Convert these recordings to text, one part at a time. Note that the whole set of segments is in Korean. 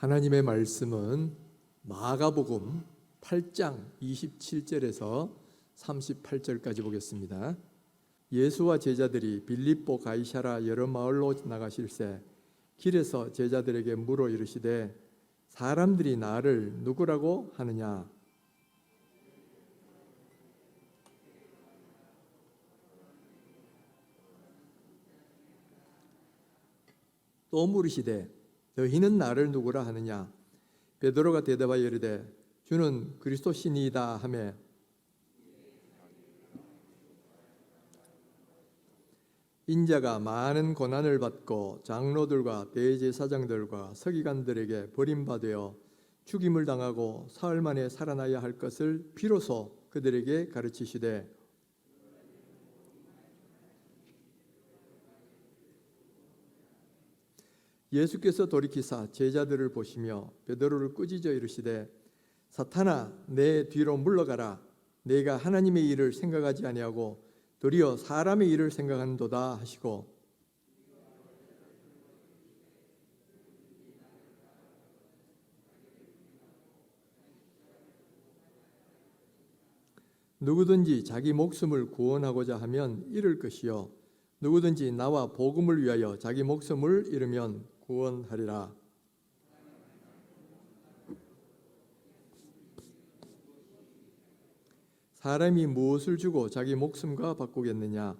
하나님의 말씀은 마가복음 8장 27절에서 38절까지 보겠습니다. 예수와 제자들이 빌립보 가이사랴 여러 마을로 나가실새 길에서 제자들에게 물어 이르시되 사람들이 나를 누구라고 하느냐? 또 물으시되 너희는 나를 누구라 하느냐? 베드로가 대답하여 이르되 주는 그리스도시니이다 하매 인자가 많은 고난을 받고 장로들과 대제사장들과 서기관들에게 버림받아 죽임을 당하고 사흘 만에 살아나야 할 것을 비로소 그들에게 가르치시되 예수께서 돌이키사 제자들을 보시며 베드로를 꾸짖어 이르시되 사탄아 내 뒤로 물러가라. 내가 하나님의 일을 생각하지 아니하고 도리어 사람의 일을 생각하는도다 하시고 누구든지 자기 목숨을 구원하고자 하면 잃을 것이요 누구든지 나와 복음을 위하여 자기 목숨을 잃으면 구원하리라. 사람이 무엇을 주고 자기 목숨과 바꾸겠느냐?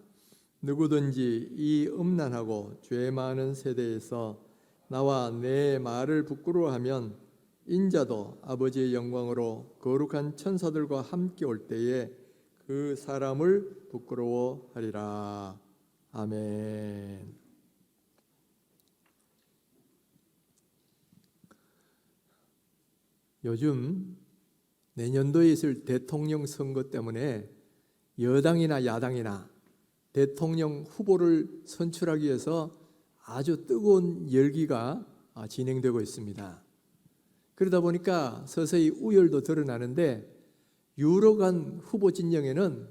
누구든지 이 음란하고 죄 많은 세대에서 나와 내 말을 부끄러워하면 인자도 아버지의 영광으로 거룩한 천사들과 함께 올 때에 그 사람을 부끄러워하리라. 아멘. 요즘 내년도에 있을 대통령 선거 때문에 여당이나 야당이나 대통령 후보를 선출하기 위해서 아주 뜨거운 열기가 진행되고 있습니다. 그러다 보니까 서서히 우열도 드러나는데 유로 간 후보 진영에는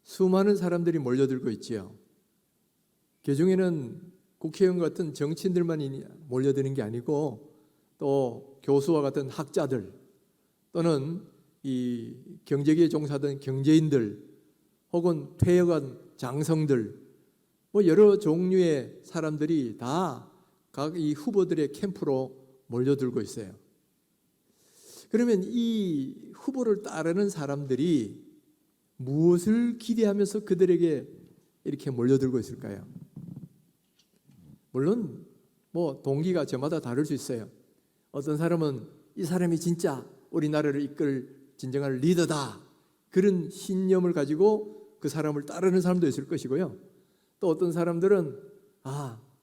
수많은 사람들이 몰려들고 있지요. 그중에는 국회의원 같은 정치인들만 몰려드는 게 아니고 또 교수와 같은 학자들 또는 이 경제계에 종사하던 경제인들 혹은 퇴역한 장성들 여러 종류의 사람들이 다 각 이 후보들의 캠프로 몰려들고 있어요. 그러면 이 후보를 따르는 사람들이 무엇을 기대하면서 그들에게 이렇게 몰려들고 있을까요? 물론 동기가 저마다 다를 수 있어요. 어떤 사람은 이 사람이 진짜 우리나라를 이끌 진정한 리더다 그런 신념을 가지고 그 사람을 따르는 사람도 있을 것이고요. 또 어떤 사람들은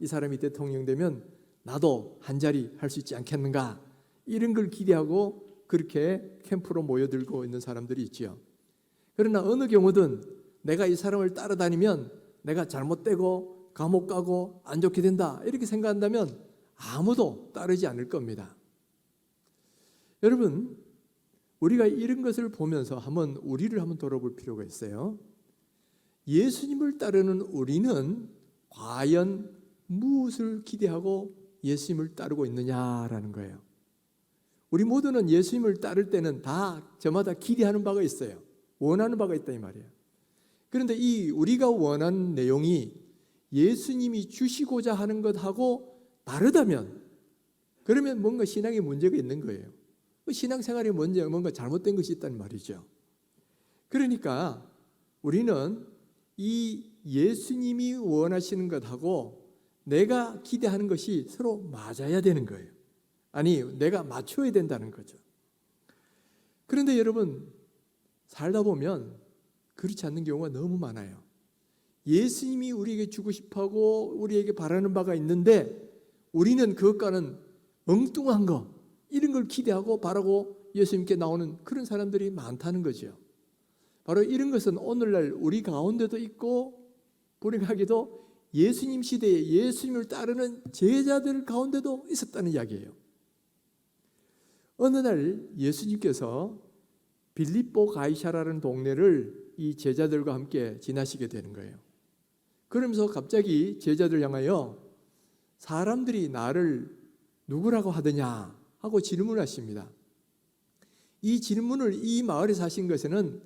이 사람이 대통령 되면 나도 한 자리 할 수 있지 않겠는가 이런 걸 기대하고 그렇게 캠프로 모여들고 있는 사람들이 있지요. 그러나 어느 경우든 내가 이 사람을 따라다니면 내가 잘못되고 감옥 가고 안 좋게 된다 이렇게 생각한다면 아무도 따르지 않을 겁니다. 여러분 우리가 이런 것을 보면서 우리를 한번 돌아볼 필요가 있어요. 예수님을 따르는 우리는 과연 무엇을 기대하고 예수님을 따르고 있느냐라는 거예요. 우리 모두는 예수님을 따를 때는 다 저마다 기대하는 바가 있어요. 원하는 바가 있다 이 말이에요. 그런데 이 우리가 원하는 내용이 예수님이 주시고자 하는 것하고 다르다면 그러면 뭔가 신앙에 문제가 있는 거예요. 신앙생활에 뭔가 잘못된 것이 있다는 말이죠. 그러니까 우리는 이 예수님이 원하시는 것하고 내가 기대하는 것이 서로 맞아야 되는 거예요. 아니 내가 맞춰야 된다는 거죠. 그런데 여러분 살다 보면 그렇지 않는 경우가 너무 많아요. 예수님이 우리에게 주고 싶어하고 우리에게 바라는 바가 있는데 우리는 그것과는 엉뚱한 거 이런 걸 기대하고 바라고 예수님께 나오는 그런 사람들이 많다는 거죠. 바로 이런 것은 오늘날 우리 가운데도 있고 불행하게도 예수님 시대에 예수님을 따르는 제자들 가운데도 있었다는 이야기예요. 어느 날 예수님께서 빌립보 가이사랴라는 동네를 이 제자들과 함께 지나시게 되는 거예요. 그러면서 갑자기 제자들 향하여 사람들이 나를 누구라고 하더냐 하고 질문하십니다. 이 질문을 이 마을에 사신 것에는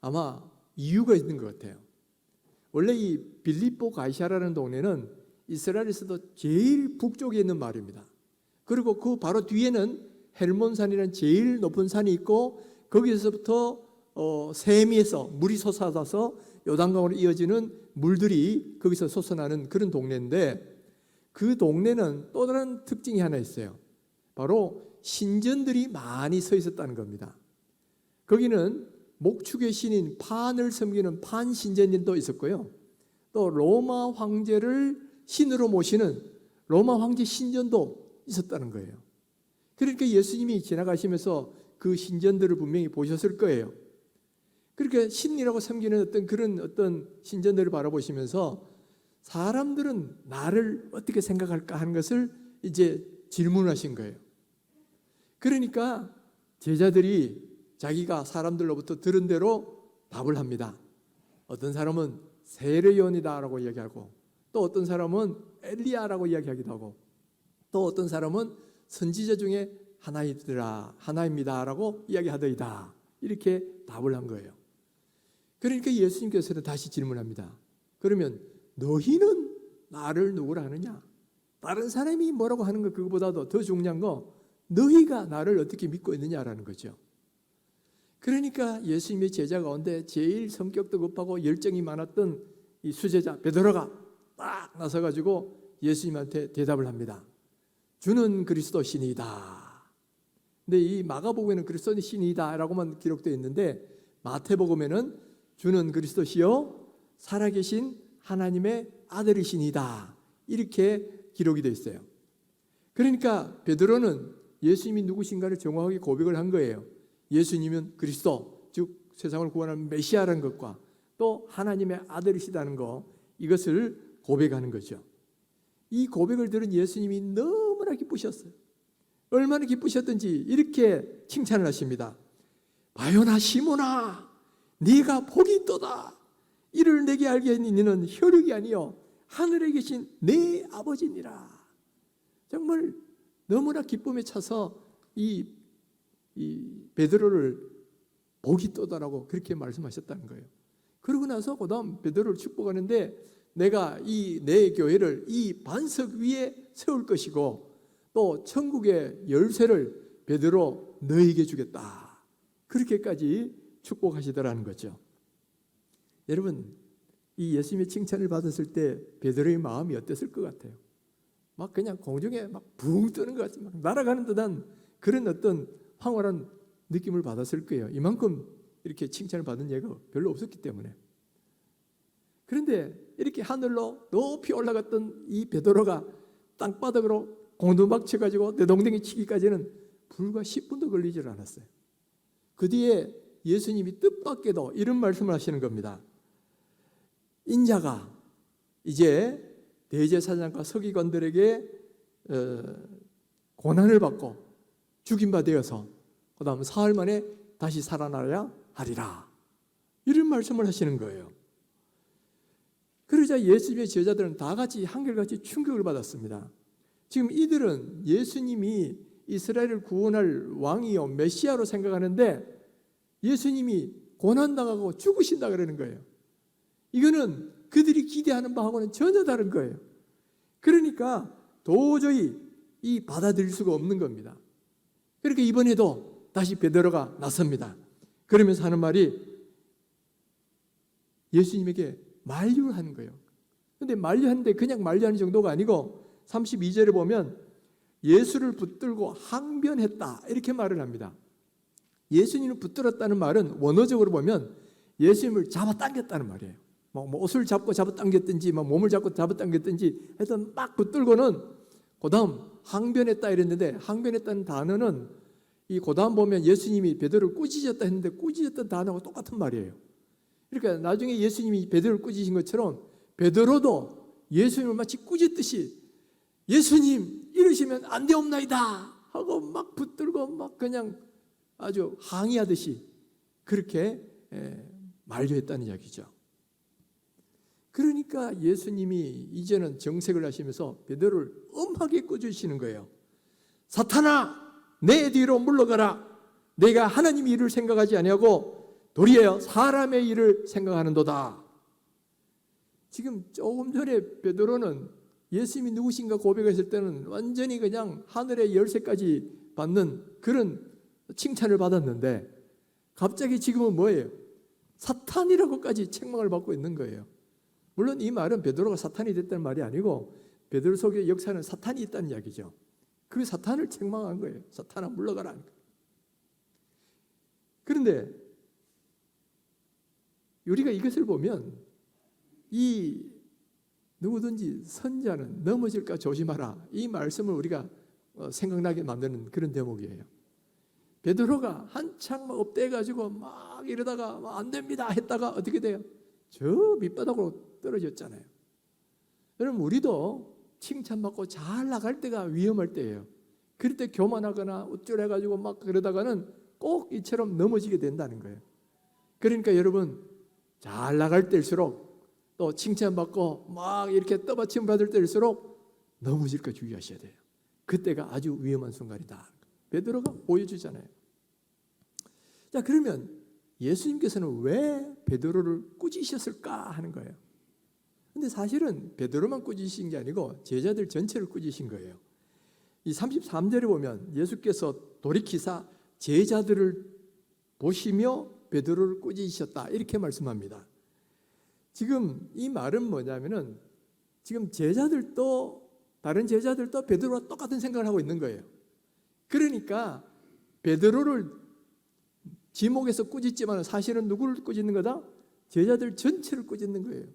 아마 이유가 있는 것 같아요. 원래 이 빌립보 가이사라는 동네는 이스라엘에서도 제일 북쪽에 있는 마을입니다. 그리고 그 바로 뒤에는 헬몬산이라는 제일 높은 산이 있고 거기서부터 세미에서 물이 솟아서 요단강으로 이어지는 물들이 거기서 솟아나는 그런 동네인데, 그 동네는 또 다른 특징이 하나 있어요. 바로 신전들이 많이 서 있었다는 겁니다. 거기는 목축의 신인 판을 섬기는 판 신전도 있었고요, 또 로마 황제를 신으로 모시는 로마 황제 신전도 있었다는 거예요. 그러니까 예수님이 지나가시면서 그 신전들을 분명히 보셨을 거예요. 그렇게 신이라고 섬기는 그런 신전들을 바라보시면서 사람들은 나를 어떻게 생각할까 하는 것을 이제 질문하신 거예요. 그러니까 제자들이 자기가 사람들로부터 들은 대로 답을 합니다. 어떤 사람은 세례요한이다라고 이야기하고, 또 어떤 사람은 엘리야라고 이야기하기도 하고, 또 어떤 사람은 선지자 중에 하나입니다라고 이야기하더이다, 이렇게 답을 한 거예요. 그러니까 예수님께서는 다시 질문합니다. 그러면 너희는 나를 누구라 하느냐? 다른 사람이 뭐라고 하는 것, 그거보다도 더 중요한 거, 너희가 나를 어떻게 믿고 있느냐라는 거죠. 그러니까 예수님의 제자 가운데 제일 성격도 급하고 열정이 많았던 이 수제자 베드로가 딱 나서가지고 예수님한테 대답을 합니다. 주는 그리스도 신이다. 근데 이 마가복음에는 그리스도 신이다라고만 기록되어 있는데, 마태복음에는 주는 그리스도시요 살아계신 하나님의 아들이신이다, 이렇게 기록이 되어 있어요. 그러니까 베드로는 예수님이 누구신가를 정확하게 고백을 한 거예요. 예수님은 그리스도, 즉 세상을 구원하는 메시아라는 것과 또 하나님의 아들이시다는 것, 이것을 고백하는 거죠. 이 고백을 들은 예수님이 너무나 기쁘셨어요. 얼마나 기쁘셨던지 이렇게 칭찬을 하십니다. 바요나 시몬아, 네가 복이 있도다. 이를 내게 알게 하니 너는 혈육이 아니요 하늘에 계신 내 아버지니라. 정말 너무나 기쁨에 차서 이 베드로를 복이 있도다라고 그렇게 말씀하셨다는 거예요. 그러고 나서 그 다음 베드로를 축복하는데, 내가 이 내 교회를 이 반석 위에 세울 것이고 또 천국의 열쇠를 베드로 너에게 주겠다, 그렇게까지 축복하시더라는 거죠. 여러분, 이 예수님의 칭찬을 받았을 때 베드로의 마음이 어땠을 것 같아요? 막 그냥 공중에 막 붕 뜨는 것 같이 막 날아가는 듯한 그런 어떤 황홀한 느낌을 받았을 거예요. 이만큼 이렇게 칭찬을 받은 예가 별로 없었기 때문에. 그런데 이렇게 하늘로 높이 올라갔던 이 베드로가 땅바닥으로 공두막 쳐가지고 내동댕이 치기까지는 불과 10분도 걸리질 않았어요. 그 뒤에 예수님이 뜻밖에도 이런 말씀을 하시는 겁니다. 인자가 이제 대제사장과 서기관들에게 고난을 받고 죽임 바 되어서 그 다음 사흘 만에 다시 살아나야 하리라, 이런 말씀을 하시는 거예요. 그러자 예수님의 제자들은 다 같이 한결같이 충격을 받았습니다. 지금 이들은 예수님이 이스라엘을 구원할 왕이요 메시아로 생각하는데 예수님이 고난당하고 죽으신다 그러는 거예요. 이거는 그들이 기대하는 바하고는 전혀 다른 거예요. 그러니까 도저히 이 받아들일 수가 없는 겁니다. 그러니까 이번에도 다시 베드로가 나섭니다. 그러면서 하는 말이 예수님에게 만류를 하는 거예요. 그런데 만류하는데 그냥 만류하는 정도가 아니고 32절에 보면 예수를 붙들고 항변했다, 이렇게 말을 합니다. 예수님을 붙들었다는 말은 원어적으로 보면 예수님을 잡아당겼다는 말이에요. 뭐 옷을 잡고 잡아당겼든지 몸을 잡고 잡아당겼든지 하여튼 막 붙들고는 그 다음 항변했다 이랬는데, 항변했다는 단어는 그 다음 보면 예수님이 베드로를 꾸짖었다 했는데 꾸짖었던 단어하고 똑같은 말이에요. 그러니까 나중에 예수님이 베드로를 꾸짖으신 것처럼 베드로도 예수님을 마치 꾸짖듯이 예수님 이러시면 안 되옵나이다 하고 막 붙들고 막 그냥 아주 항의하듯이 그렇게 만류했다는 이야기죠. 그러니까 예수님이 이제는 정색을 하시면서 베드로를 엄하게 꾸짖으시는 거예요. 사탄아, 내 뒤로 물러가라. 내가 하나님의 일을 생각하지 아니하고 도리어 사람의 일을 생각하는도다. 지금 조금 전에 베드로는 예수님이 누구신가 고백했을 때는 완전히 그냥 하늘의 열쇠까지 받는 그런 칭찬을 받았는데 갑자기 지금은 뭐예요? 사탄이라고까지 책망을 받고 있는 거예요. 물론 이 말은 베드로가 사탄이 됐다는 말이 아니고 베드로 속의 역사는 사탄이 있다는 이야기죠. 그 사탄을 책망한 거예요. 사탄아 물러가라. 그런데 우리가 이것을 보면 이 누구든지 선자는 넘어질까 조심하라. 이 말씀을 우리가 생각나게 만드는 그런 대목이에요. 베드로가 한창 막 업돼가지고 막 이러다가 안 됩니다 했다가 어떻게 돼요? 저 밑바닥으로 떨어졌잖아요. 여러분 우리도 칭찬받고 잘 나갈 때가 위험할 때예요. 그럴 때 교만하거나 우쭐해가지고 막 그러다가는 꼭 이처럼 넘어지게 된다는 거예요. 그러니까 여러분 잘 나갈 때일수록 또 칭찬받고 막 이렇게 떠받침 받을 때일수록 넘어질까 주의하셔야 돼요. 그때가 아주 위험한 순간이다. 베드로가 보여주잖아요. 자, 그러면 예수님께서는 왜 베드로를 꾸짖으셨을까 하는 거예요. 근데 사실은 베드로만 꾸짖으신 게 아니고 제자들 전체를 꾸짖으신 거예요. 이 33절에 보면 예수께서 돌이키사 제자들을 보시며 베드로를 꾸짖으셨다 이렇게 말씀합니다. 지금 이 말은 뭐냐면은 지금 제자들도 다른 제자들도 베드로와 똑같은 생각을 하고 있는 거예요. 그러니까 베드로를 지목해서 꾸짖지만 사실은 누구를 꾸짖는 거다? 제자들 전체를 꾸짖는 거예요.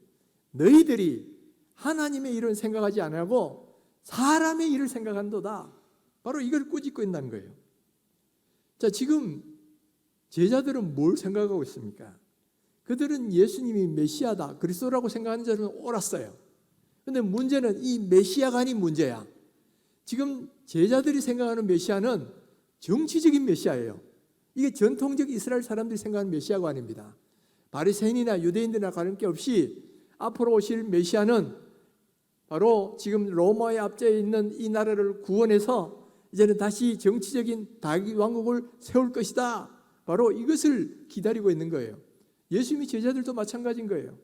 너희들이 하나님의 일을 생각하지 않고 사람의 일을 생각한도다. 바로 이걸 꾸짖고 있다는 거예요. 자, 지금 제자들은 뭘 생각하고 있습니까? 그들은 예수님이 메시아다, 그리스도라고 생각하는 자는 옳았어요. 그런데 문제는 이 메시아가 아닌 문제야. 지금 제자들이 생각하는 메시아는 정치적인 메시아예요. 이게 전통적 이스라엘 사람들이 생각하는 메시아가 아닙니다. 바리새인이나 유대인들이나 가는 게 없이 앞으로 오실 메시아는 바로 지금 로마의 압제에 있는 이 나라를 구원해서 이제는 다시 정치적인 다윗 왕국을 세울 것이다. 바로 이것을 기다리고 있는 거예요. 예수님이 제자들도 마찬가지인 거예요.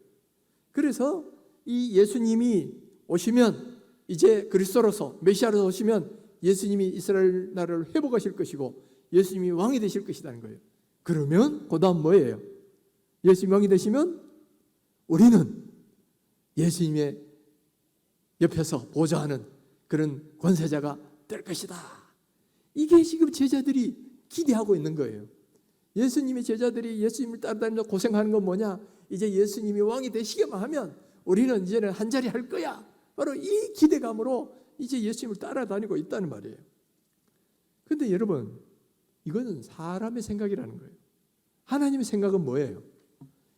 그래서 이 예수님이 오시면 이제 그리스도로서 메시아로서 오시면 예수님이 이스라엘 나라를 회복하실 것이고 예수님이 왕이 되실 것이라는 거예요. 그러면 그 다음 뭐예요? 예수님이 왕이 되시면 우리는 예수님의 옆에서 보좌하는 그런 권세자가 될 것이다. 이게 지금 제자들이 기대하고 있는 거예요. 예수님의 제자들이 예수님을 따라다니면서 고생하는 건 뭐냐? 이제 예수님이 왕이 되시기만 하면 우리는 이제는 한 자리 할 거야. 바로 이 기대감으로 이제 예수님을 따라다니고 있다는 말이에요. 그런데 여러분, 이거는 사람의 생각이라는 거예요. 하나님의 생각은 뭐예요?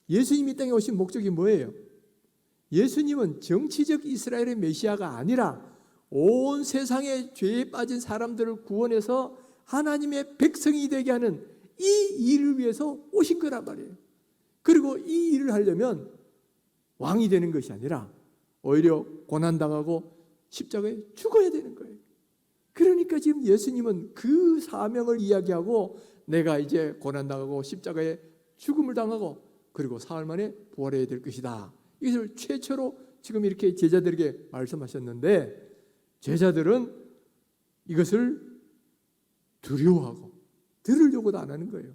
예수님이 땅에 오신 목적이 뭐예요? 예수님은 정치적 이스라엘의 메시아가 아니라 온 세상에 죄에 빠진 사람들을 구원해서 하나님의 백성이 되게 하는 이 일을 위해서 오신 거란 말이에요. 그리고 이 일을 하려면 왕이 되는 것이 아니라 오히려 고난당하고 십자가에 죽어야 되는 거예요. 그러니까 지금 예수님은 그 사명을 이야기하고 내가 이제 고난당하고 십자가에 죽음을 당하고 그리고 사흘 만에 부활해야 될 것이다. 이것을 최초로 지금 이렇게 제자들에게 말씀하셨는데 제자들은 이것을 두려워하고 들으려고도 안 하는 거예요.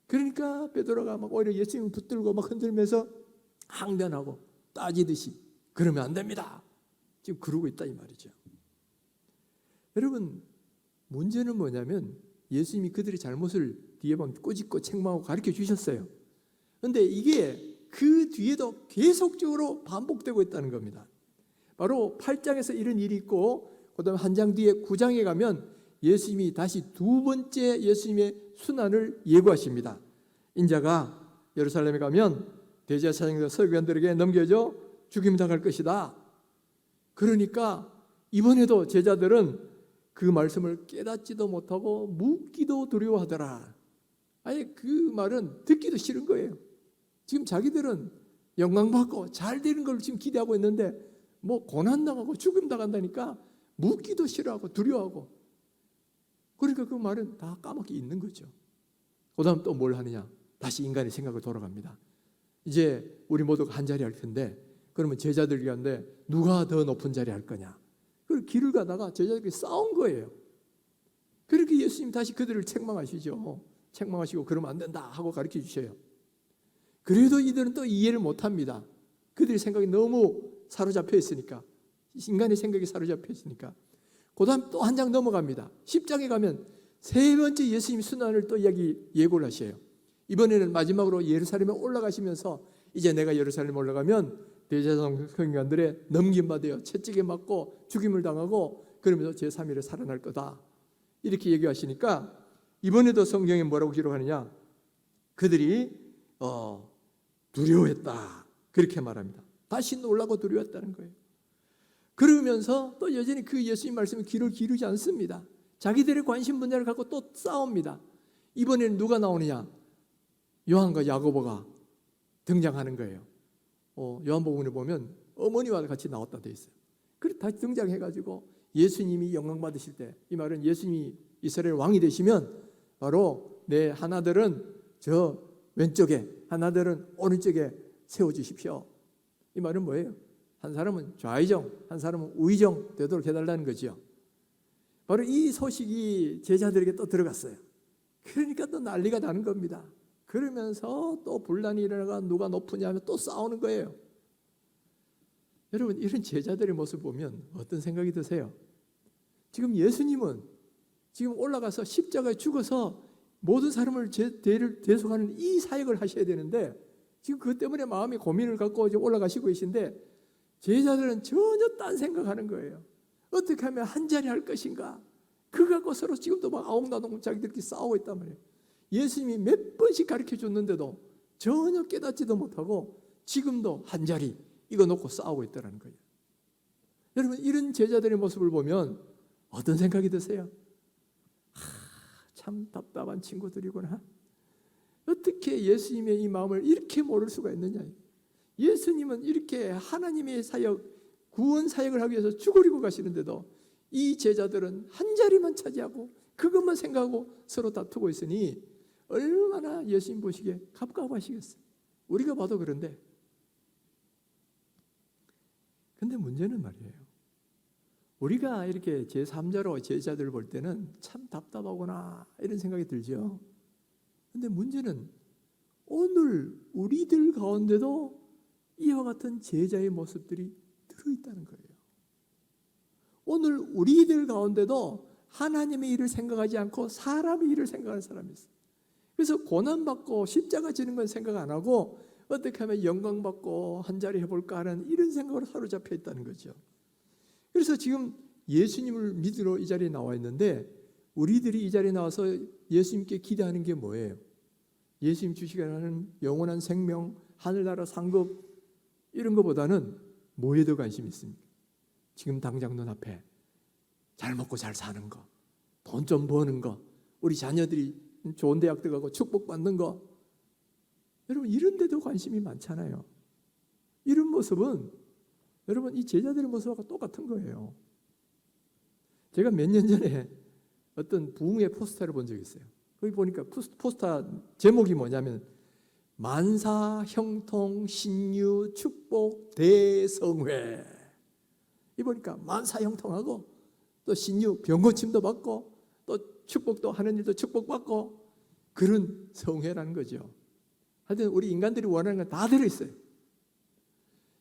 그러니까 베드로가 막 오히려 예수님을 붙들고 막 흔들면서 항변하고 따지듯이 그러면 안 됩니다. 지금 그러고 있다 이 말이죠. 여러분, 문제는 뭐냐면 예수님이 그들의 잘못을 뒤에 보면 꼬집고 책망하고 가르쳐 주셨어요. 그런데 이게 그 뒤에도 계속적으로 반복되고 있다는 겁니다. 바로 8장에서 이런 일이 있고 그 다음에 한 장 뒤에 9장에 가면 예수님이 다시 두 번째 예수님의 순환을 예고하십니다. 인자가 예루살렘에 가면 대제사장과 서기관들에게 넘겨져 죽임 당할 것이다. 그러니까 이번에도 제자들은 그 말씀을 깨닫지도 못하고 묻기도 두려워하더라. 아예 그 말은 듣기도 싫은 거예요. 지금 자기들은 영광받고 잘 되는 걸 지금 기대하고 있는데 뭐 고난당하고 죽임 당한다니까 묻기도 싫어하고 두려워하고 그러니까 그 말은 다 까먹기 있는 거죠. 그 다음 또 뭘 하느냐? 다시 인간의 생각을 돌아갑니다. 이제 우리 모두가 한 자리 할 텐데, 그러면 제자들 가운데 누가 더 높은 자리 할 거냐? 그리고 길을 가다가 제자들이 싸운 거예요. 그렇게 예수님 다시 그들을 책망하시죠. 책망하시고 그러면 안 된다 하고 가르쳐 주셔요. 그래도 이들은 또 이해를 못합니다. 그들의 생각이 너무 사로잡혀 있으니까, 인간의 생각이 사로잡혀 있으니까. 그 다음 또 한 장 넘어갑니다. 10장에 가면 세 번째 예수님 순환을 또 예고를 하셔요. 이번에는 마지막으로 예루살렘에 올라가시면서 이제 내가 예루살렘에 올라가면 대제사장 서기관들의 넘김받아요. 채찍에 맞고 죽임을 당하고 그러면서 제3일에 살아날 거다. 이렇게 얘기하시니까 이번에도 성경에 뭐라고 기록하느냐? 그들이 두려워했다. 그렇게 말합니다. 다시 놀라고 두려웠다는 거예요. 그러면서 또 여전히 그 예수님 말씀에 귀를 기르지 않습니다. 자기들의 관심 분야를 갖고 또 싸웁니다. 이번에는 누가 나오느냐? 요한과 야고보가 등장하는 거예요. 요한복음에 보면 어머니와 같이 나왔다 돼 있어요. 그래 다시 등장해가지고 예수님이 영광 받으실 때, 이 말은 예수님이 이스라엘 왕이 되시면 바로 내 하나들은 저 왼쪽에, 하나들은 오른쪽에 세워주십시오. 이 말은 뭐예요? 한 사람은 좌의정, 한 사람은 우의정 되도록 해달라는 거죠. 바로 이 소식이 제자들에게 또 들어갔어요. 그러니까 또 난리가 나는 겁니다. 그러면서 또 분란이 일어나가 누가 높으냐 하면 또 싸우는 거예요. 여러분, 이런 제자들의 모습을 보면 어떤 생각이 드세요? 지금 예수님은 지금 올라가서 십자가에 죽어서 모든 사람을 대속하는 이 사역을 하셔야 되는데, 지금 그것 때문에 마음이 고민을 갖고 이제 올라가시고 계신데, 제자들은 전혀 딴 생각하는 거예요. 어떻게 하면 한 자리 할 것인가? 그거 갖고 서로 지금도 막 아웅다웅 자기들끼리 싸우고 있단 말이에요. 예수님이 몇 번씩 가르쳐 줬는데도 전혀 깨닫지도 못하고 지금도 한 자리 이거 놓고 싸우고 있다는 거예요. 여러분, 이런 제자들의 모습을 보면 어떤 생각이 드세요? 참 답답한 친구들이구나. 어떻게 예수님의 이 마음을 이렇게 모를 수가 있느냐. 예수님은 이렇게 하나님의 사역, 구원 사역을 하기 위해서 죽으리고 가시는데도 이 제자들은 한 자리만 차지하고 그것만 생각하고 서로 다투고 있으니 얼마나 예수님 보시기에 갑갑하시겠어요. 우리가 봐도 그런데. 근데 문제는 말이에요, 우리가 이렇게 제3자로 제자들을 볼 때는 참 답답하구나 이런 생각이 들죠. 근데 문제는 오늘 우리들 가운데도 이와 같은 제자의 모습들이 들어있다는 거예요. 오늘 우리들 가운데도 하나님의 일을 생각하지 않고 사람의 일을 생각하는 사람이 있어요. 그래서 고난받고 십자가 지는 건 생각 안 하고 어떻게 하면 영광받고 한 자리 해볼까 하는 이런 생각으로 사로잡혀 있다는 거죠. 그래서 지금 예수님을 믿으러 이 자리에 나와 있는데, 우리들이 이 자리에 나와서 예수님께 기대하는 게 뭐예요? 예수님 주시기라는 영원한 생명, 하늘나라 상급 이런 것보다는 뭐에 더 관심이 있습니까? 지금 당장 눈앞에 잘 먹고 잘 사는 거, 돈 좀 버는 거, 우리 자녀들이 좋은 대학 들어가고 축복받는 거, 여러분 이런 데도 관심이 많잖아요. 이런 모습은 여러분 이 제자들의 모습하고 똑같은 거예요. 제가 몇 년 전에 어떤 부흥의 포스터를 본 적이 있어요. 거기 보니까 포스터 제목이 뭐냐면 만사 형통 신유 축복 대성회. 이 보니까 만사 형통하고 또 신유 병고침도 받고 또 축복도 하는 일도 축복받고 그런 성회라는 거죠. 하여튼 우리 인간들이 원하는 건 다 들어있어요.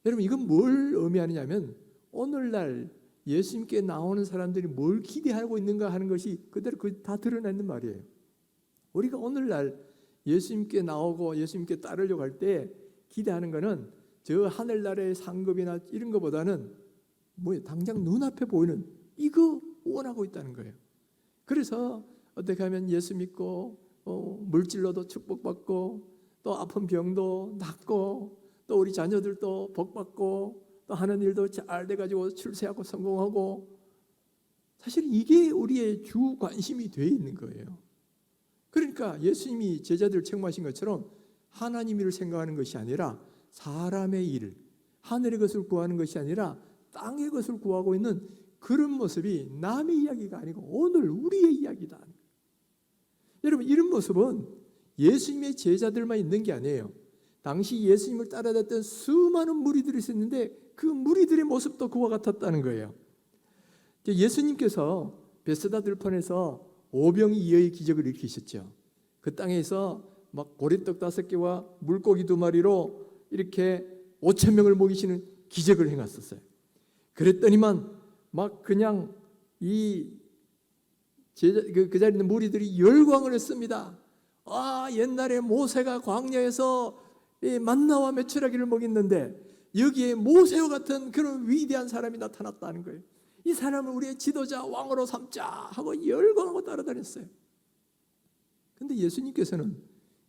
여러분 이건 뭘 의미하느냐면 오늘날 예수님께 나오는 사람들이 뭘 기대하고 있는가 하는 것이 그대로 다 드러나는 말이에요. 우리가 오늘날 예수님께 나오고 예수님께 따르려고 할 때 기대하는 것은 저 하늘나라의 상급이나 이런 것보다는 뭐예요? 당장 눈앞에 보이는 이거 원하고 있다는 거예요. 그래서 어떻게 하면 예수 믿고 물질로도 축복받고 또 아픈 병도 낫고 또 우리 자녀들도 복받고 또 하는 일도 잘 돼가지고 출세하고 성공하고, 사실 이게 우리의 주 관심이 돼 있는 거예요. 그러니까 예수님이 제자들을 책망하신 것처럼 하나님 일을 생각하는 것이 아니라 사람의 일을, 하늘의 것을 구하는 것이 아니라 땅의 것을 구하고 있는 그런 모습이 남의 이야기가 아니고 오늘 우리의 이야기다. 여러분, 이런 모습은 예수님의 제자들만 있는 게 아니에요. 당시 예수님을 따라다녔던 수많은 무리들이 있었는데 그 무리들의 모습도 그와 같았다는 거예요. 예수님께서 베세다 들판에서 오병이 2여의 기적을 일으키셨죠. 그 땅에서 막 보리떡 5개와 물고기 2마리로 이렇게 5,000명을 먹이시는 기적을 행하셨어요. 그랬더니만 막 그냥 그 자리에 있는 무리들이 열광을 했습니다. 아, 옛날에 모세가 광야에서 만나와 메추라기를 먹였는데 여기에 모세와 같은 그런 위대한 사람이 나타났다는 거예요. 이 사람을 우리의 지도자 왕으로 삼자 하고 열광하고 따라다녔어요. 그런데 예수님께서는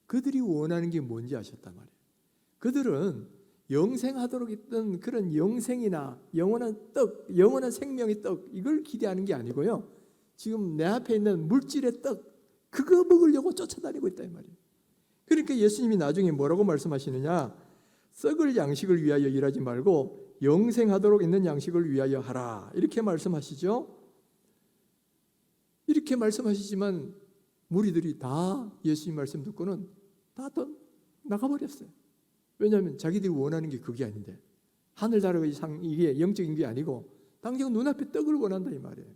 그들이 원하는 게 뭔지 아셨단 말이에요. 그들은 영생하도록 있던 그런 영생이나 영원한 떡, 영원한 생명의 떡, 이걸 기대하는 게 아니고요, 지금 내 앞에 있는 물질의 떡, 그거 먹으려고 쫓아다니고 있다 이 말이에요. 그러니까 예수님이 나중에 뭐라고 말씀하시느냐, 썩을 양식을 위하여 일하지 말고 영생하도록 있는 양식을 위하여 하라, 이렇게 말씀하시죠. 이렇게 말씀하시지만 무리들이 다 예수님 말씀 듣고는 다 나가버렸어요. 왜냐하면 자기들이 원하는 게 그게 아닌데, 하늘 나라 이상 이게 영적인 게 아니고 당장 눈앞에 떡을 원한다 이 말이에요.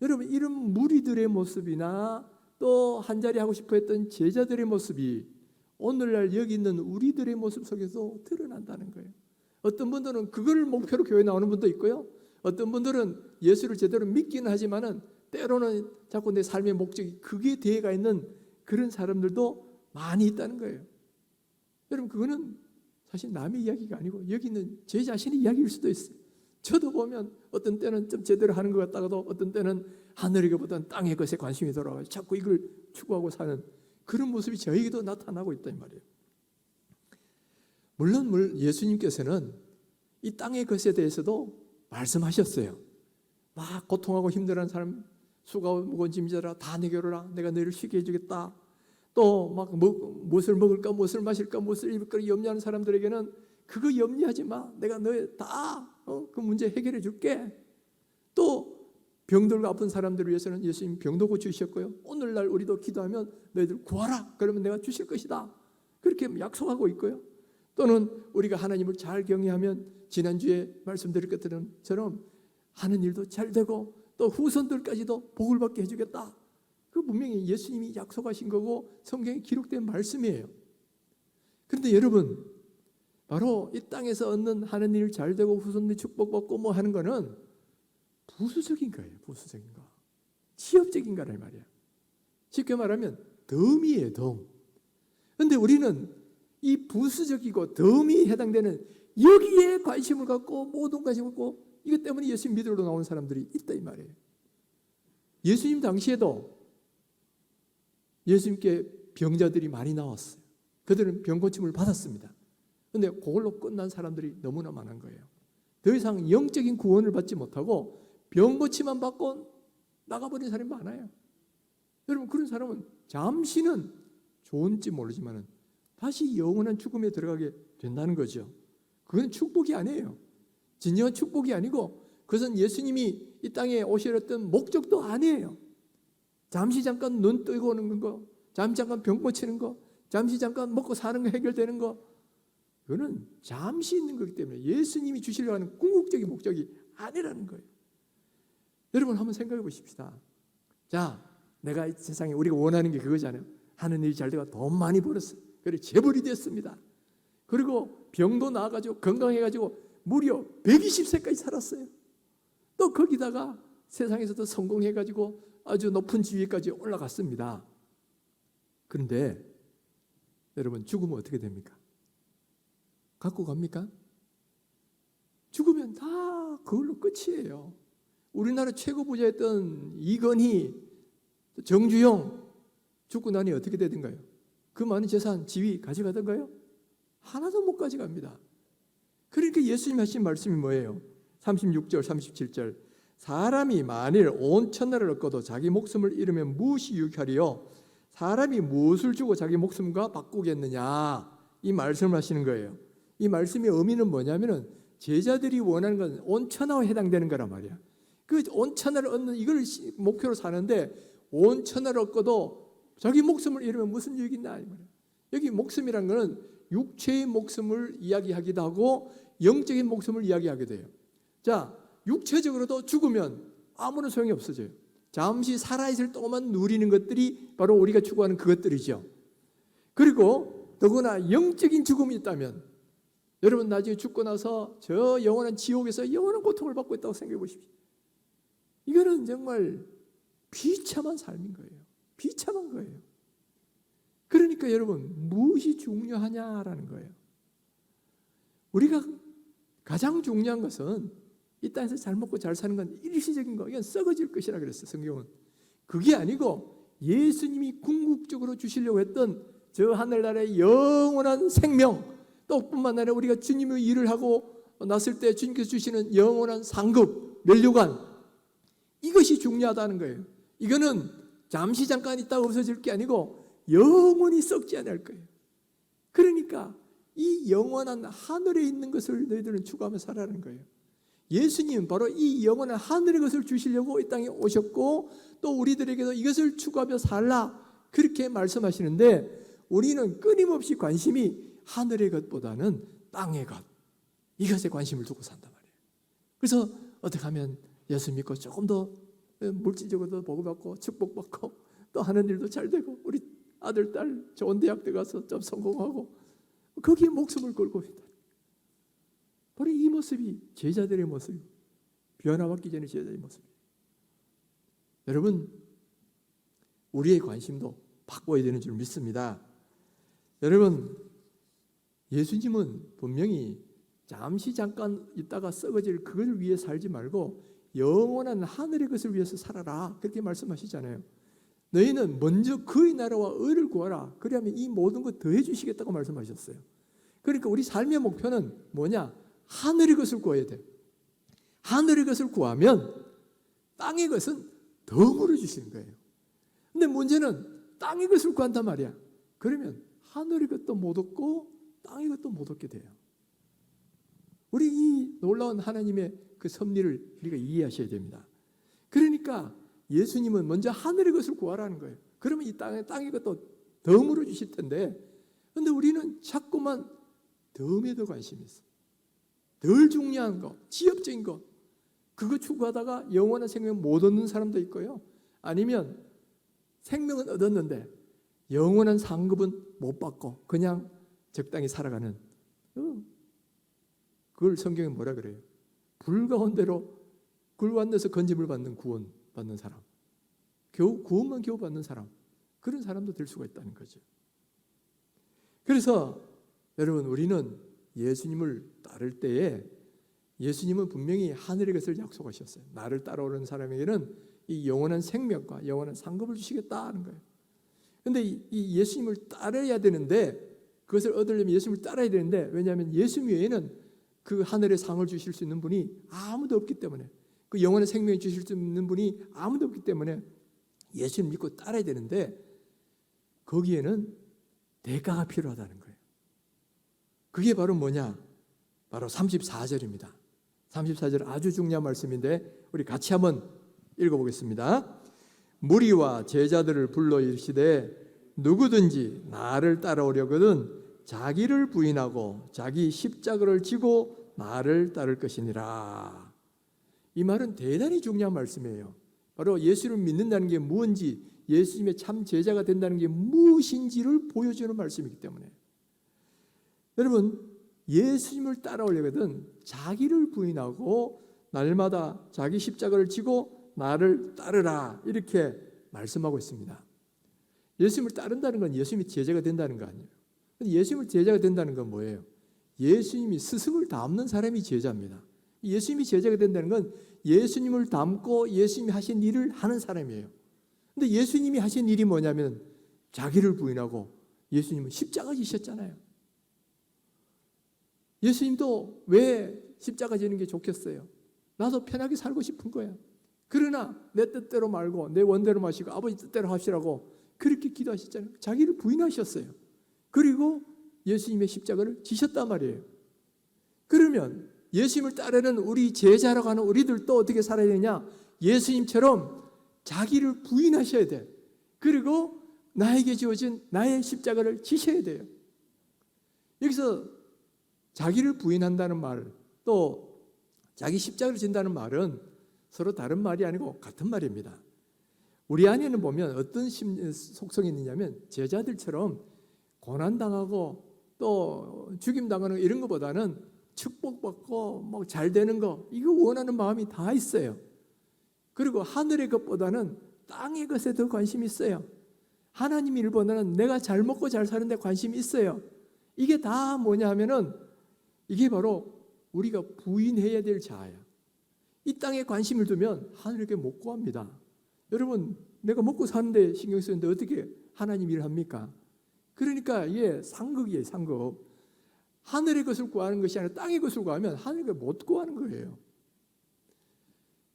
여러분, 이런 무리들의 모습이나 또 한자리 하고 싶어 했던 제자들의 모습이 오늘날 여기 있는 우리들의 모습 속에서 드러난다는 거예요. 어떤 분들은 그걸 목표로 교회 나오는 분도 있고요, 어떤 분들은 예수를 제대로 믿기는 하지만은 때로는 자꾸 내 삶의 목적이 그게 되어가 있는 그런 사람들도 많이 있다는 거예요. 여러분, 그거는 사실 남의 이야기가 아니고 여기 있는 제 자신의 이야기일 수도 있어요. 저도 보면 어떤 때는 좀 제대로 하는 것 같다가도 어떤 때는 하늘의 것보다는 땅의 것에 관심이 돌아가서 자꾸 이걸 추구하고 사는 그런 모습이 저에게도 나타나고 있다 이 말이에요. 물론 예수님께서는 이 땅의 것에 대해서도 말씀하셨어요. 막 고통하고 힘들어하는 사람, 수고하고 무거운 짐져라, 다 내게로 오라, 내가 너희를 쉬게 해주겠다. 또 막 무엇을 먹을까, 무엇을 마실까, 무엇을 입을까 염려하는 사람들에게는 그거 염려하지 마, 내가 너희 다 그 문제 해결해 줄게. 또 병들고 아픈 사람들을 위해서는 예수님 병도 고치셨고요, 오늘날 우리도 기도하면 너희들 구하라, 그러면 내가 주실 것이다, 그렇게 약속하고 있고요. 또는 우리가 하나님을 잘 경외하면 지난주에 말씀드린 것처럼 하는 일도 잘 되고 또 후손들까지도 복을 받게 해주겠다. 그 분명히 예수님이 약속하신 거고 성경에 기록된 말씀이에요. 그런데 여러분, 바로 이 땅에서 얻는 하는 일 잘 되고 후손들이 축복받고 뭐 하는 거는 부수적인 거예요. 부수적인 거, 취업적인 거란 말이에요. 쉽게 말하면 덤이에요, 덤. 그런데 우리는 이 부수적이고 덤이 해당되는 여기에 관심을 갖고 모든 관심을 갖고 이것 때문에 예수님 믿으러 나온 사람들이 있다 이 말이에요. 예수님 당시에도 예수님께 병자들이 많이 나왔어요. 그들은 병 고침을 받았습니다. 그런데 그걸로 끝난 사람들이 너무나 많은 거예요. 더 이상 영적인 구원을 받지 못하고 병 고침만 받고 나가버린 사람이 많아요. 여러분, 그런 사람은 잠시는 좋은지 모르지만 다시 영원한 죽음에 들어가게 된다는 거죠. 그건 축복이 아니에요. 진정한 축복이 아니고 그것은 예수님이 이 땅에 오셨던 목적도 아니에요. 잠시 잠깐 눈 뜨고 오는 거, 잠시 잠깐 병 고치는 거, 잠시 잠깐 먹고 사는 거 해결되는 거, 그거는 잠시 있는 거기 때문에 예수님이 주시려고 하는 궁극적인 목적이 아니라는 거예요. 여러분, 한번 생각해 보십시다. 자, 내가 이 세상에 우리가 원하는 게 그거잖아요. 하는 일이 잘 되고 돈 많이 벌었어요. 그래, 재벌이 됐습니다. 그리고 병도 나아가지고 건강해가지고 무려 120세까지 살았어요. 또 거기다가 세상에서도 성공해가지고 아주 높은 지위까지 올라갔습니다. 그런데 여러분, 죽으면 어떻게 됩니까? 갖고 갑니까? 죽으면 다 그걸로 끝이에요. 우리나라 최고 부자였던 이건희, 정주영 죽고 나니 어떻게 되던가요? 그 많은 재산, 지위 가져가던가요? 하나도 못 가져갑니다. 그러니까 예수님 하신 말씀이 뭐예요? 36절, 37절. 사람이 만일 온 천하를 얻고도 자기 목숨을 잃으면 무엇이 유익하리요? 사람이 무엇을 주고 자기 목숨과 바꾸겠느냐? 이 말씀을 하시는 거예요. 이 말씀의 의미는 뭐냐면은 제자들이 원하는 건 온천하에 해당되는 거란 말이야. 그 온천하를 얻는 이걸 목표로 사는데 온천하를 얻고도 자기 목숨을 잃으면 무슨 유익이 있나 이 말이야. 여기 목숨이란 거는 육체의 목숨을 이야기하기도 하고 영적인 목숨을 이야기하기도 해요. 자, 육체적으로도 죽으면 아무런 소용이 없어져요. 잠시 살아있을 동안 누리는 것들이 바로 우리가 추구하는 그것들이죠. 그리고 더구나 영적인 죽음이 있다면 여러분 나중에 죽고 나서 저 영원한 지옥에서 영원한 고통을 받고 있다고 생각해 보십시오. 이거는 정말 비참한 삶인 거예요. 비참한 거예요. 그러니까 여러분 무엇이 중요하냐라는 거예요. 우리가 가장 중요한 것은 이 땅에서 잘 먹고 잘 사는 건 일시적인 거, 이건 썩어질 것이라 그랬어요. 성경은. 그게 아니고 예수님이 궁극적으로 주시려고 했던 저 하늘나라의 영원한 생명, 또 뿐만 아니라 우리가 주님의 일을 하고 났을 때 주님께서 주시는 영원한 상급, 면류관, 이것이 중요하다는 거예요. 이거는 잠시 잠깐 있다가 없어질 게 아니고 영원히 썩지 않을 거예요. 그러니까 이 영원한 하늘에 있는 것을 너희들은 추구하며 살아라는 거예요. 예수님은 바로 이 영원한 하늘의 것을 주시려고 이 땅에 오셨고 또 우리들에게도 이것을 추구하며 살라 그렇게 말씀하시는데 우리는 끊임없이 관심이 하늘의 것보다는 땅의 것, 이것에 관심을 두고 산단 말이에요. 그래서 어떻게 하면 예수 믿고 조금 더 물질적으로도 복을받고 축복받고 또 하는 일도 잘 되고 우리 아들, 딸 좋은 대학 들어가서 좀 성공하고 거기에 목숨을 걸고 있다. 바로 이 모습이 제자들의 모습이고 변화받기 전에 제자들의 모습이에요. 여러분 우리의 관심도 바꿔야 되는 줄 믿습니다. 여러분 예수님은 분명히 잠시 잠깐 있다가 썩어질 그걸 위해 살지 말고 영원한 하늘의 것을 위해서 살아라 그렇게 말씀하시잖아요. 너희는 먼저 그의 나라와 의를 구하라. 그러면 이 모든 것 더해 주시겠다고 말씀하셨어요. 그러니까 우리 삶의 목표는 뭐냐? 하늘의 것을 구해야 돼. 하늘의 것을 구하면 땅의 것은 덤으로 주시는 거예요. 근데 문제는 땅의 것을 구한단 말이야. 그러면 하늘의 것도 못 얻고 땅의 것도 못 얻게 돼요. 우리 이 놀라운 하나님의 그 섭리를 우리가 이해하셔야 됩니다. 그러니까 예수님은 먼저 하늘의 것을 구하라는 거예요. 그러면 이 땅의 것도 덤으로 주실 텐데 그런데 우리는 자꾸만 덤에 더 관심이 있어. 덜 중요한 거, 지엽적인 거 그거 추구하다가 영원한 생명 못 얻는 사람도 있고요. 아니면 생명은 얻었는데 영원한 상급은 못 받고 그냥 적당히 살아가는 그걸 성경에 뭐라 그래요? 불 가운데로 굴 안에서 건짐을 받는 구원 받는 사람, 구원만 겨우 받는 사람, 그런 사람도 될 수가 있다는 거죠. 그래서 여러분 우리는 예수님을 따를 때에 예수님은 분명히 하늘의 것을 약속하셨어요. 나를 따라오는 사람에게는 이 영원한 생명과 영원한 상급을 주시겠다 하는 거예요. 그런데 이 예수님을 따라야 되는데 그것을 얻으려면 예수님을 따라야 되는데 왜냐하면 예수님 외에는 그 하늘의 상을 주실 수 있는 분이 아무도 없기 때문에 그 영원한 생명을 주실 수 있는 분이 아무도 없기 때문에 예수님 믿고 따라야 되는데 거기에는 대가가 필요하다는 거예요. 그게 바로 뭐냐? 바로 34절입니다. 34절 아주 중요한 말씀인데 우리 같이 한번 읽어보겠습니다. 무리와 제자들을 불러 이르시되 누구든지 나를 따라오려거든 자기를 부인하고 자기 십자가를 지고 나를 따를 것이니라. 이 말은 대단히 중요한 말씀이에요. 바로 예수를 믿는다는 게 무엇인지 예수님의 참 제자가 된다는 게 무엇인지를 보여주는 말씀이기 때문에 여러분 예수님을 따라오려거든 자기를 부인하고 날마다 자기 십자가를 지고 나를 따르라 이렇게 말씀하고 있습니다. 예수님을 따른다는 건 예수님이 제자가 된다는 거 아니에요. 예수님을 제자가 된다는 건 뭐예요? 예수님이 스승을 닮는 사람이 제자입니다. 예수님이 제자가 된다는 건 예수님을 닮고 예수님이 하신 일을 하는 사람이에요. 근데 예수님이 하신 일이 뭐냐면 자기를 부인하고 예수님은 십자가 지셨잖아요. 예수님도 왜 십자가 지는 게 좋겠어요? 나도 편하게 살고 싶은 거야. 그러나 내 뜻대로 말고 내 원대로 마시고 아버지 뜻대로 하시라고 그렇게 기도하셨잖아요. 자기를 부인하셨어요. 그리고 예수님의 십자가를 지셨단 말이에요. 그러면 예수님을 따르는 우리 제자라고 하는 우리들도 어떻게 살아야 되냐? 예수님처럼 자기를 부인하셔야 돼. 그리고 나에게 주어진 나의 십자가를 지셔야 돼요. 여기서 자기를 부인한다는 말, 또 자기 십자가를 진다는 말은 서로 다른 말이 아니고 같은 말입니다. 우리 안에는 보면 어떤 속성이 있느냐면 제자들처럼 고난당하고 또 죽임당하는 이런 것보다는 축복받고 뭐 잘 되는 거, 이거 원하는 마음이 다 있어요. 그리고 하늘의 것보다는 땅의 것에 더 관심이 있어요. 하나님 일보다는 내가 잘 먹고 잘 사는 데 관심이 있어요. 이게 다 뭐냐 하면은 이게 바로 우리가 부인해야 될 자아야. 이 땅에 관심을 두면 하늘에게 못 구합니다. 여러분, 내가 먹고 사는데 신경 쓰는데 어떻게 하나님 일을 합니까? 그러니까 이게 상극이에요, 상극. 하늘의 것을 구하는 것이 아니라 땅의 것을 구하면 하늘의 것을 못 구하는 거예요.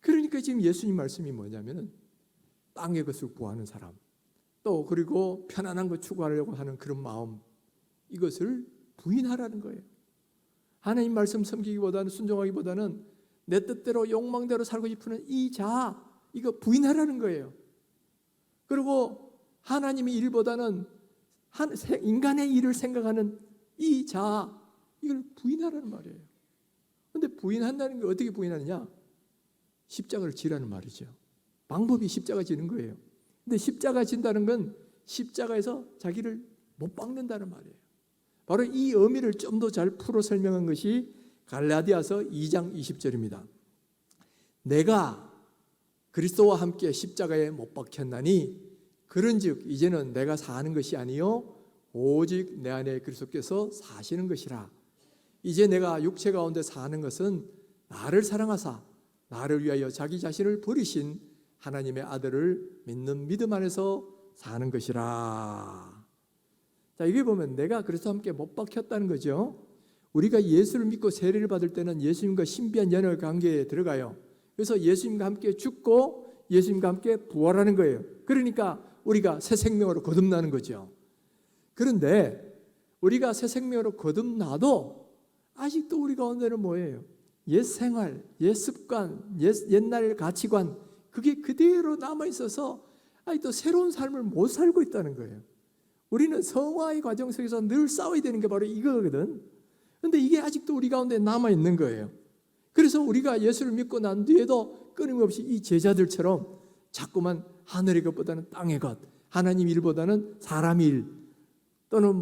그러니까 지금 예수님 말씀이 뭐냐면은 땅의 것을 구하는 사람, 또 그리고 편안한 것 추구하려고 하는 그런 마음, 이것을 부인하라는 거예요. 하나님 말씀 섬기기보다는, 순종하기보다는 내 뜻대로 욕망대로 살고 싶은 이 자아, 이거 부인하라는 거예요. 그리고 하나님의 일보다는 인간의 일을 생각하는 이 자아, 이걸 부인하라는 말이에요. 그런데 부인한다는 게 어떻게 부인하느냐? 십자가를 지라는 말이죠. 방법이 십자가 지는 거예요. 근데 십자가 진다는 건 십자가에서 자기를 못 박는다는 말이에요. 바로 이 의미를 좀 더 잘 풀어 설명한 것이 갈라디아서 2장 20절입니다. 내가 그리스도와 함께 십자가에 못 박혔나니 그런즉 이제는 내가 사는 것이 아니요 오직 내 안에 그리스도께서 사시는 것이라. 이제 내가 육체 가운데 사는 것은 나를 사랑하사 나를 위하여 자기 자신을 버리신 하나님의 아들을 믿는 믿음 안에서 사는 것이라. 자, 이게 보면 내가 그리스도와 함께 못 박혔다는 거죠. 우리가 예수를 믿고 세례를 받을 때는 예수님과 신비한 연혈 관계에 들어가요. 그래서 예수님과 함께 죽고 예수님과 함께 부활하는 거예요. 그러니까 우리가 새 생명으로 거듭나는 거죠. 그런데 우리가 새 생명으로 거듭나도 아직도 우리 가운데는 뭐예요? 옛 생활, 옛 습관, 옛날 가치관, 그게 그대로 남아있어서 아직도 새로운 삶을 못 살고 있다는 거예요. 우리는 성화의 과정 속에서 늘 싸워야 되는 게 바로 이거거든. 그런데 이게 아직도 우리 가운데 남아있는 거예요. 그래서 우리가 예수를 믿고 난 뒤에도 끊임없이 이 제자들처럼 자꾸만 하늘의 것보다는 땅의 것, 하나님 일보다는 사람 일, 또는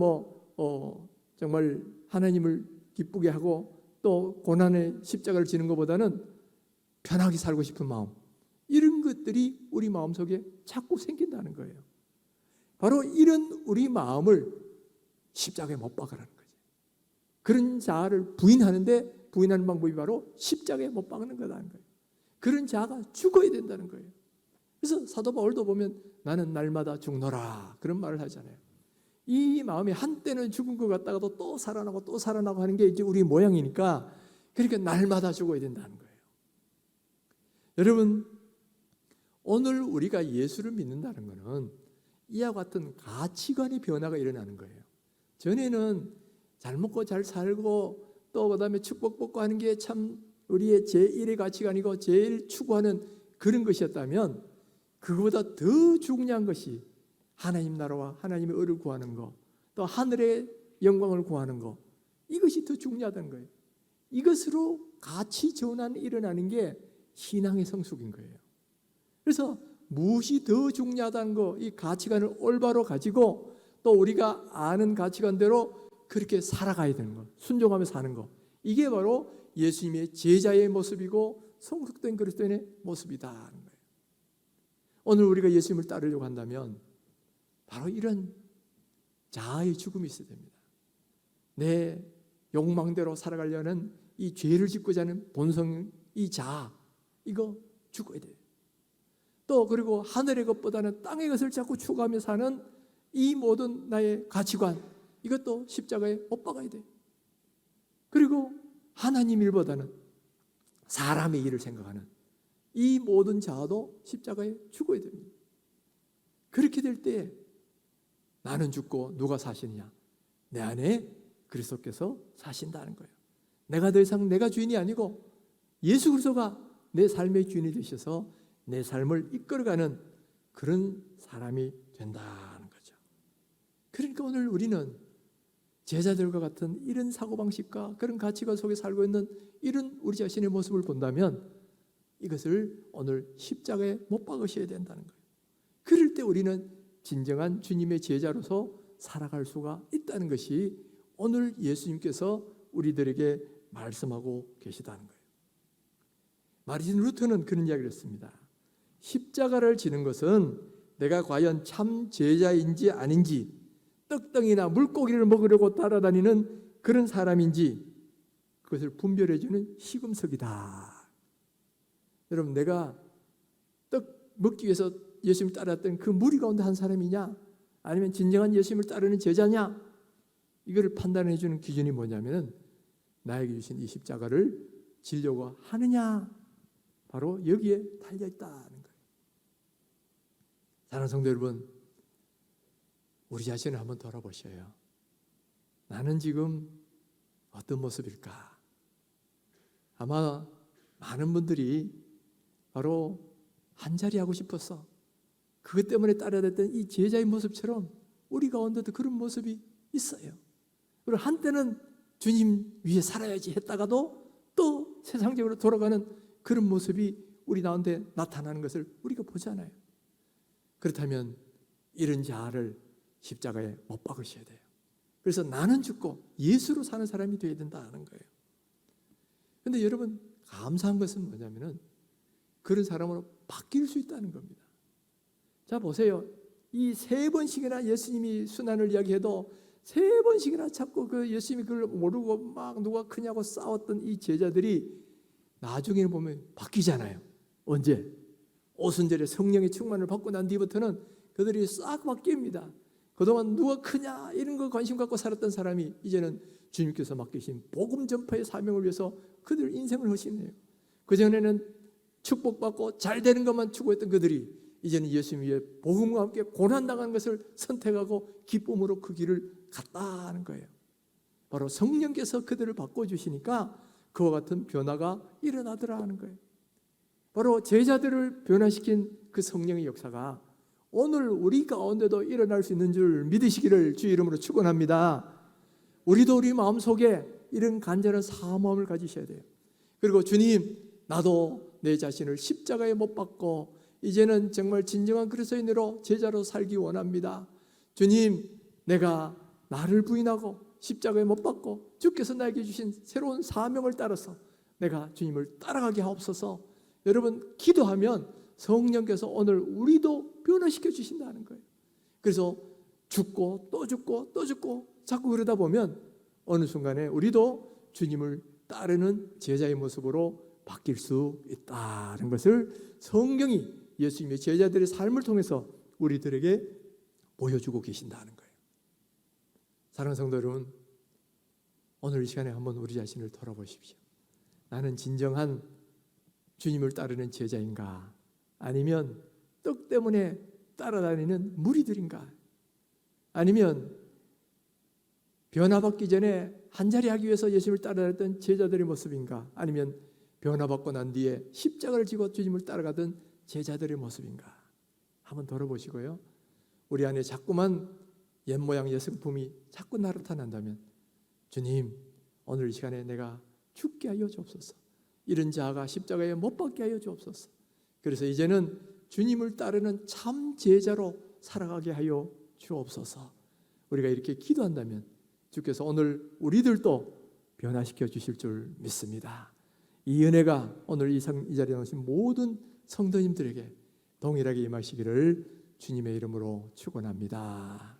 정말 하나님을 기쁘게 하고 또 고난의 십자가를 지는 것보다는 편하게 살고 싶은 마음, 이런 것들이 우리 마음속에 자꾸 생긴다는 거예요. 바로 이런 우리 마음을 십자가에 못 박으라는 거죠. 그런 자아를 부인하는데 부인하는 방법이 바로 십자가에 못 박는 거라는 거예요. 그런 자아가 죽어야 된다는 거예요. 그래서 사도 바울도 보면 나는 날마다 죽노라 그런 말을 하잖아요. 이 마음이 한때는 죽은 것 같다가도 또 살아나고 또 살아나고 하는 게 이제 우리 모양이니까, 그러니까 날마다 죽어야 된다는 거예요. 여러분, 오늘 우리가 예수를 믿는다는 것은 이와 같은 가치관의 변화가 일어나는 거예요. 전에는 잘 먹고 잘 살고 또 그다음에 축복받고 하는 게 참 우리의 제1의 가치관이고 제일 추구하는 그런 것이었다면, 그거보다 더 중요한 것이 하나님 나라와 하나님의 의를 구하는 것, 또 하늘의 영광을 구하는 것, 이것이 더 중요하다는 거예요. 이것으로 가치 전환이 일어나는 게 신앙의 성숙인 거예요. 그래서 무엇이 더 중요하다는 거, 이 가치관을 올바로 가지고 또 우리가 아는 가치관대로 그렇게 살아가야 되는 것, 순종하며 사는 것, 이게 바로 예수님의 제자의 모습이고 성숙된 그리스도인의 모습이다 하는 거예요. 오늘 우리가 예수님을 따르려고 한다면 바로 이런 자아의 죽음이 있어야 됩니다. 내 욕망대로 살아가려는 이 죄를 짓고자 하는 본성, 이 자아, 이거 죽어야 돼요. 또 그리고 하늘의 것보다는 땅의 것을 자꾸 추구하며 사는 이 모든 나의 가치관, 이것도 십자가에 못 박아야 돼요. 그리고 하나님 일보다는 사람의 일을 생각하는 이 모든 자아도 십자가에 죽어야 됩니다. 그렇게 될 때 나는 죽고 누가 사시느냐? 내 안에 그리스도께서 사신다는 거예요. 내가 더 이상 내가 주인이 아니고 예수 그리스도가 내 삶의 주인이 되셔서 내 삶을 이끌어가는 그런 사람이 된다는 거죠. 그러니까 오늘 우리는 제자들과 같은 이런 사고방식과 그런 가치관 속에 살고 있는 이런 우리 자신의 모습을 본다면 이것을 오늘 십자가에 못 박으셔야 된다는 거예요. 그럴 때 우리는 진정한 주님의 제자로서 살아갈 수가 있다는 것이 오늘 예수님께서 우리들에게 말씀하고 계시다는 거예요. 마르틴 루터는 그런 이야기를 했습니다. 십자가를 지는 것은 내가 과연 참 제자인지 아닌지, 떡덩이나 물고기를 먹으려고 따라다니는 그런 사람인지 그것을 분별해주는 시금석이다. 여러분, 내가 떡 먹기 위해서 예수님을 따랐던 그 무리 가운데 한 사람이냐, 아니면 진정한 예수님을 따르는 제자냐, 이거를 판단해 주는 기준이 뭐냐면 나에게 주신 이 십자가를 지려고 하느냐, 바로 여기에 달려있다는 거예요. 사랑하는 성도 여러분, 우리 자신을 한번 돌아보셔요. 나는 지금 어떤 모습일까? 아마 많은 분들이 바로 한자리 하고 싶어서 그것 때문에 따라다녔던 이 제자의 모습처럼 우리 가운데도 그런 모습이 있어요. 그리고 한때는 주님 위에 살아야지 했다가도 또 세상적으로 돌아가는 그런 모습이 우리 가운데 나타나는 것을 우리가 보잖아요. 그렇다면 이런 자아를 십자가에 못 박으셔야 돼요. 그래서 나는 죽고 예수로 사는 사람이 되어야 된다는 거예요. 그런데 여러분, 감사한 것은 뭐냐면은 그런 사람으로 바뀔 수 있다는 겁니다. 자, 보세요. 이 3번씩이나 예수님이 순환을 이야기해도 3번씩이나 자꾸 그 예수님이 그걸 모르고 막 누가 크냐고 싸웠던 이 제자들이 나중에는 보면 바뀌잖아요. 언제? 오순절에 성령의 충만을 받고 난 뒤부터는 그들이 싹 바뀝니다. 그동안 누가 크냐 이런 거 관심 갖고 살았던 사람이 이제는 주님께서 맡기신 복음 전파의 사명을 위해서 그들 인생을 헌신해요. 그전에는 축복받고 잘 되는 것만 추구했던 그들이 이제는 예수님 위에 복음과 함께 고난당하는 것을 선택하고 기쁨으로 그 길을 갔다는 거예요. 바로 성령께서 그들을 바꿔주시니까 그와 같은 변화가 일어나더라는 거예요. 바로 제자들을 변화시킨 그 성령의 역사가 오늘 우리 가운데도 일어날 수 있는 줄 믿으시기를 주의 이름으로 축원합니다. 우리도 우리 마음속에 이런 간절한 사모함을 가지셔야 돼요. 그리고 주님, 나도 내 자신을 십자가에 못 박고 이제는 정말 진정한 그리스도인으로 제자로 살기 원합니다. 주님, 내가 나를 부인하고 십자가에 못 박고 주께서 나에게 주신 새로운 사명을 따라서 내가 주님을 따라가게 하옵소서. 여러분, 기도하면 성령께서 오늘 우리도 변화시켜 주신다는 거예요. 그래서 죽고 또 죽고 또 죽고 자꾸 그러다 보면 어느 순간에 우리도 주님을 따르는 제자의 모습으로 바뀔 수 있다는 것을 성경이 예수님의 제자들의 삶을 통해서 우리들에게 보여주고 계신다는 거예요. 사랑하는 성도 여러분, 오늘 이 시간에 한번 우리 자신을 돌아보십시오. 나는 진정한 주님을 따르는 제자인가? 아니면 떡 때문에 따라다니는 무리들인가? 아니면 변화받기 전에 한자리 하기 위해서 예수님을 따라다녔던 제자들의 모습인가? 아니면 변화받고 난 뒤에 십자가를 지고 주님을 따라가던 제자들의 모습인가? 한번 돌아보시고요. 우리 안에 자꾸만 옛모양 옛성품이 자꾸 나타난다면 주님, 오늘 이 시간에 내가 죽게 하여 주옵소서. 이런 자아가 십자가에 못 박게 하여 주옵소서. 그래서 이제는 주님을 따르는 참 제자로 살아가게 하여 주옵소서. 우리가 이렇게 기도한다면 주께서 오늘 우리들도 변화시켜 주실 줄 믿습니다. 이 은혜가 오늘 이 자리에 오신 모든 성도님들에게 동일하게 임하시기를 주님의 이름으로 축원합니다.